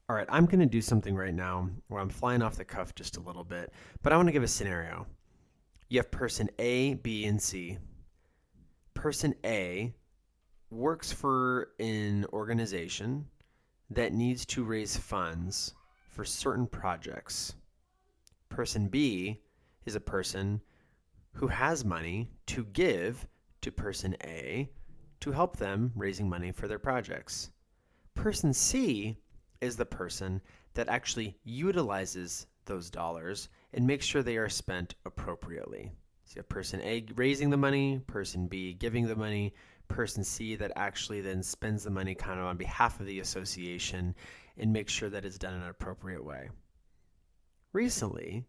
All right, I'm going to do something right now where I'm flying off the cuff just a little bit, but I want to give a scenario. You have person A, B, and C. Person A works for an organization that needs to raise funds for certain projects. Person B is a person who has money to give to person A to help them raising money for their projects. Person C is the person that actually utilizes those dollars and makes sure they are spent appropriately. So you have person A raising the money, person B giving the money, person C that actually then spends the money kind of on behalf of the association and makes sure that it's done in an appropriate way. Recently,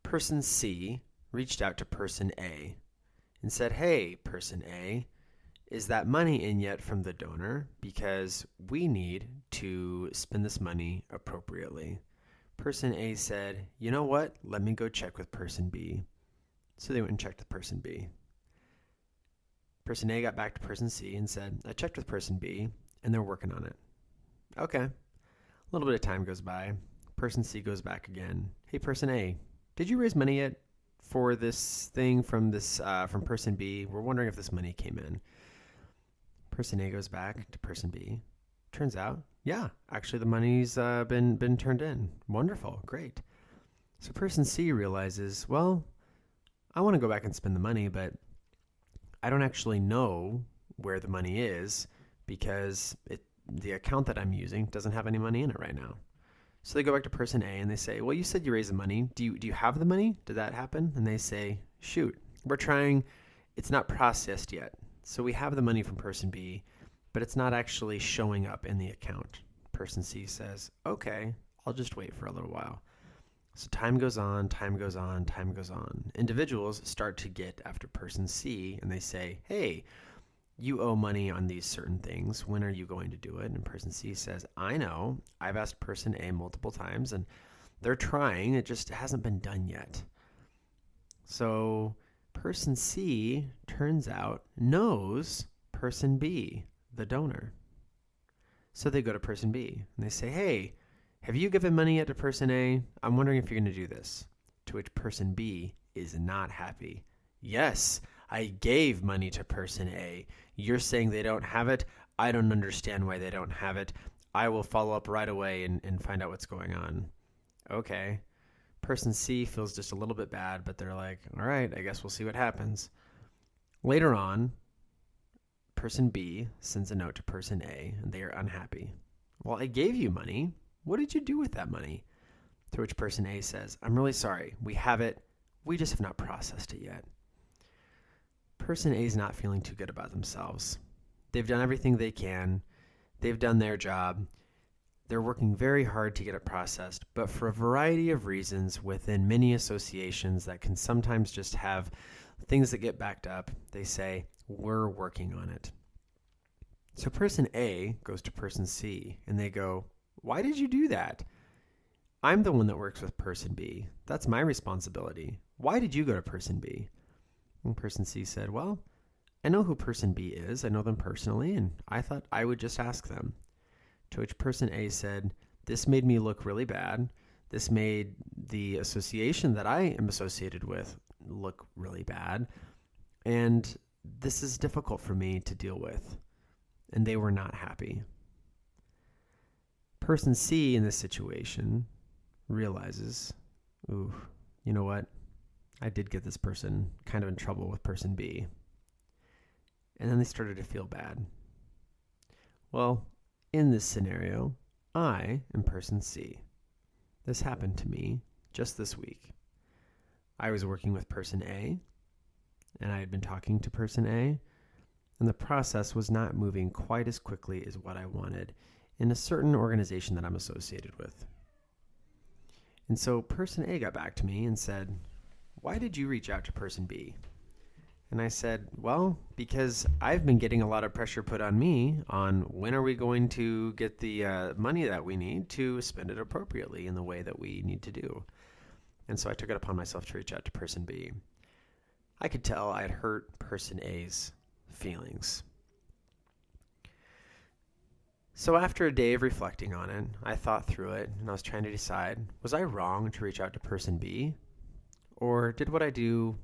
person C reached out to person A and said, "Hey, person A, is that money in yet from the donor? Because we need to spend this money appropriately." Person A said, "You know what? Let me go check with person B." So they went and checked with person B. Person A got back to person C and said, "I checked with person B and they're working on it." Okay. A little bit of time goes by. Person C goes back again. "Hey, person A, did you raise money yet for this thing from person B? We're wondering if this money came in." Person A goes back to person B. Turns out, yeah, actually the money's been turned in. Wonderful, great. So person C realizes, well, I want to go back and spend the money, but I don't actually know where the money is because the account that I'm using doesn't have any money in it right now. So they go back to person A and they say, "Well, you said you raised the money. Do you have the money? Did that happen?" And they say, "Shoot, we're trying. It's not processed yet. So we have the money from person B, but it's not actually showing up in the account." Person C says, "Okay, I'll just wait for a little while." So time goes on, time goes on, time goes on. Individuals start to get after person C and they say, "Hey, you owe money on these certain things. When are you going to do it?" And person C says, "I know. I've asked person A multiple times and they're trying. It just hasn't been done yet." So person C, turns out, knows person B, the donor. So they go to person B and they say, "Hey, have you given money yet to person A? I'm wondering if you're going to do this." To which person B is not happy. "Yes, I gave money to person A. You're saying they don't have it. I don't understand why they don't have it. I will follow up right away and find out what's going on." Okay. Person C feels just a little bit bad, but they're like, "All right, I guess we'll see what happens." Later on, person B sends a note to person A, and they are unhappy. "Well, I gave you money. What did you do with that money?" To which person A says, "I'm really sorry. We have it. We just have not processed it yet." Person A is not feeling too good about themselves. They've done everything they can. They've done their job. They're working very hard to get it processed, but for a variety of reasons within many associations that can sometimes just have things that get backed up, they say, "We're working on it." So person A goes to person C and they go, "Why did you do that? I'm the one that works with person B. That's my responsibility. Why did you go to person B?" And person C said, "Well, I know who person B is. I know them personally, and I thought I would just ask them." To which person A said, "This made me look really bad. This made the association that I am associated with look really bad. And this is difficult for me to deal with." And they were not happy. Person C in this situation realizes, "Ooh, you know what? I did get this person kind of in trouble with person B." And then they started to feel bad. Well, in this scenario, I am person C. This happened to me just this week. I was working with person A, and I had been talking to person A, and the process was not moving quite as quickly as what I wanted in a certain organization that I'm associated with. And so person A got back to me and said, "Why did you reach out to person B?" And I said, "Well, because I've been getting a lot of pressure put on me on when are we going to get the money that we need to spend it appropriately in the way that we need to do." And so I took it upon myself to reach out to person B. I could tell I had hurt person A's feelings. So after a day of reflecting on it, I thought through it and I was trying to decide, was I wrong to reach out to person B? Or did what I do,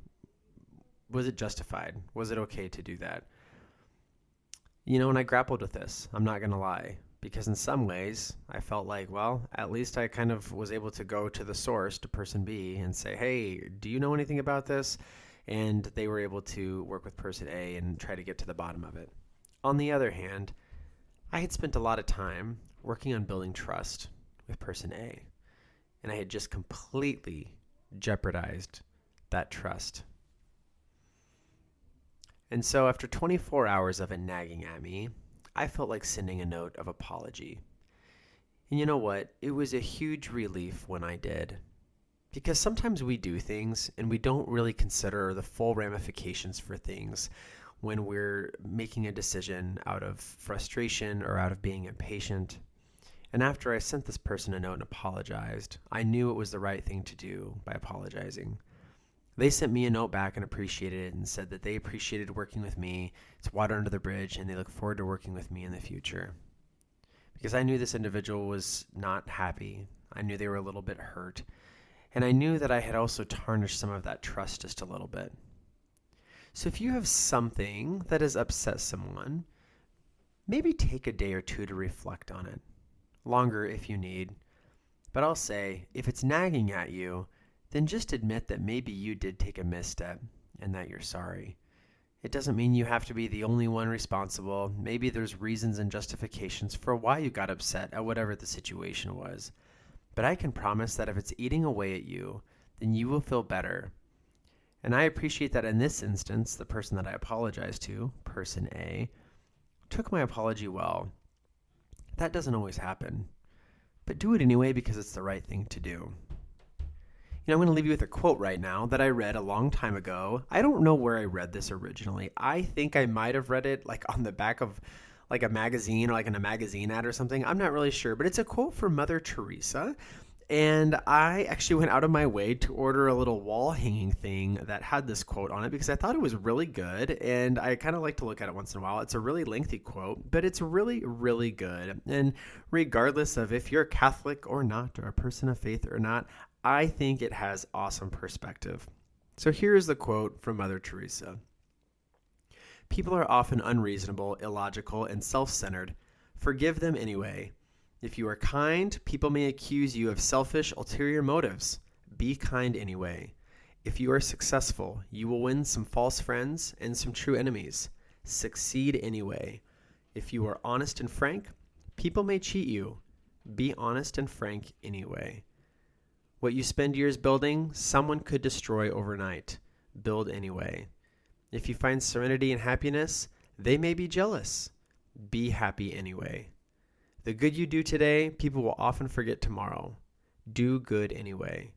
was it justified? Was it okay to do that? And I grappled with this. I'm not going to lie. Because in some ways, I felt like, well, at least I kind of was able to go to the source, to person B, and say, hey, do you know anything about this? And they were able to work with person A and try to get to the bottom of it. On the other hand, I had spent a lot of time working on building trust with person A, and I had just completely jeopardized that trust. And so after 24 hours of it nagging at me, I felt like sending a note of apology. And you know what? It was a huge relief when I did. Because sometimes we do things and we don't really consider the full ramifications for things when we're making a decision out of frustration or out of being impatient. And after I sent this person a note and apologized, I knew it was the right thing to do by apologizing. They sent me a note back and appreciated it and said that they appreciated working with me. It's water under the bridge and they look forward to working with me in the future. Because I knew this individual was not happy. I knew they were a little bit hurt. And I knew that I had also tarnished some of that trust just a little bit. So if you have something that has upset someone, maybe take a day or two to reflect on it. Longer if you need. But I'll say, if it's nagging at you, then just admit that maybe you did take a misstep and that you're sorry. It doesn't mean you have to be the only one responsible. Maybe there's reasons and justifications for why you got upset at whatever the situation was. But I can promise that if it's eating away at you, then you will feel better. And I appreciate that in this instance, the person that I apologized to, person A, took my apology well. That doesn't always happen. But do it anyway because it's the right thing to do. I'm going to leave you with a quote right now that I read a long time ago. I don't know where I read this originally. I think I might have read it like on the back of like a magazine or like in a magazine ad or something. I'm not really sure, but it's a quote from Mother Teresa. And I actually went out of my way to order a little wall hanging thing that had this quote on it because I thought it was really good. And I kind of like to look at it once in a while. It's a really lengthy quote, but it's really, really good. And regardless of if you're a Catholic or not, or a person of faith or not, I think it has awesome perspective. So here's the quote from Mother Teresa. People are often unreasonable, illogical, and self-centered. Forgive them anyway. If you are kind, people may accuse you of selfish, ulterior motives. Be kind anyway. If you are successful, you will win some false friends and some true enemies. Succeed anyway. If you are honest and frank, people may cheat you. Be honest and frank anyway. What you spend years building, someone could destroy overnight. Build anyway. If you find serenity and happiness, they may be jealous. Be happy anyway. The good you do today, people will often forget tomorrow. Do good anyway.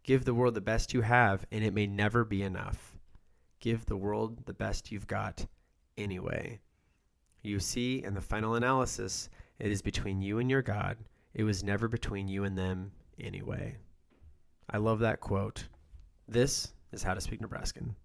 Give the world the best you have, and it may never be enough. Give the world the best you've got anyway. You see, in the final analysis, it is between you and your God. It was never between you and them anyway. I love that quote. This is How to Speak Nebraskan.